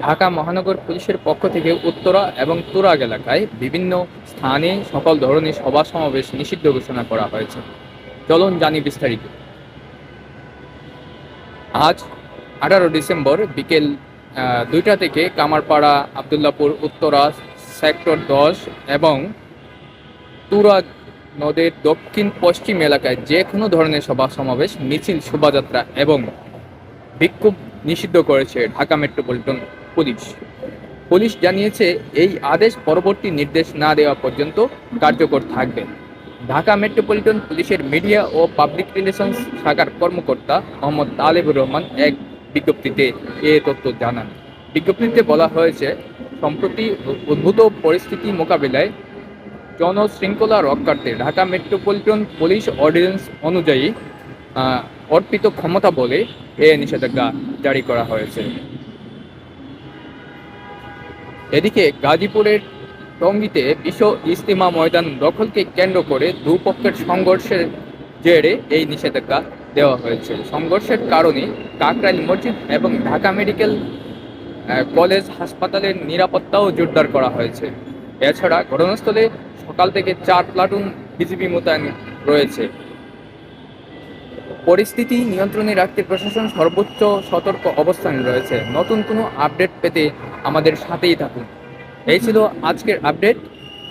ঢাকা মহানগর পুলিশের পক্ষ থেকে উত্তরা এবং তুরাগ এলাকায় বিভিন্ন স্থানে সকল ধরনের সভা সমাবেশ নিষিদ্ধ ঘোষণা করা হয়েছে। চলুন জানি বিস্তারিত। আজ 18 ডিসেম্বর বিকেল 2টা থেকে কামারপাড়া, আবদুল্লাপুর, উত্তরা, সেক্টর 10 এবং তুরাগ নদের দক্ষিণ পশ্চিম এলাকায় যে কোনো ধরনের সভা সমাবেশ, মিছিল, শোভাযাত্রা এবং বিক্ষোভ নিষিদ্ধ করেছে ঢাকা মেট্রোপলিটন পুলিশ। পুলিশ জানিয়েছে এই আদেশ পরবর্তী নির্দেশ না দেওয়া পর্যন্ত কার্যকর থাকবে। ঢাকা মেট্রোপলিটন পুলিশের মিডিয়া ও পাবলিক রিলেশনস শাখার কর্মকর্তা মোহাম্মদ তালেবুর রহমান এক বিজ্ঞপ্তিতে এ তথ্য জানান। বিজ্ঞপ্তিতে বলা হয়েছে, সম্প্রতি উদ্ভূত পরিস্থিতি মোকাবিলায় জনশৃঙ্খলা রক্ষার্থে ঢাকা মেট্রোপলিটন পুলিশ অর্ডিন্যান্স অনুযায়ী অর্পিত ক্ষমতা বলে এ নিষেধাজ্ঞা জারি করা হয়েছে। এদিকে গাজীপুরের টঙ্গীতে বিশ্ব ইজতেমা ময়দান দখলকে কেন্দ্র করে দুপক্ষের সংঘর্ষের জেরে এই নিষেধাজ্ঞা দেওয়া হয়েছে। সংঘর্ষের কারণে কাকরাইল মসজিদ এবং ঢাকা মেডিকেল কলেজ হাসপাতালের নিরাপত্তাও জোরদার করা হয়েছে। এছাড়া ঘটনাস্থলে সকাল থেকে 4 প্লাটুন বিজিবি মোতায়েন রয়েছে। পরিস্থিতি নিয়ন্ত্রণে রাখতে প্রশাসন সর্বোচ্চ সতর্ক অবস্থানে রয়েছে। নতুন কোনো আপডেট পেতে আমাদের সাথেই থাকুন। এই ছিল আজকের আপডেট।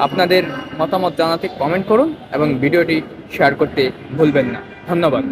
আপনাদের মতামত জানাতে কমেন্ট করুন এবং ভিডিওটি শেয়ার করতে ভুলবেন না। ধন্যবাদ।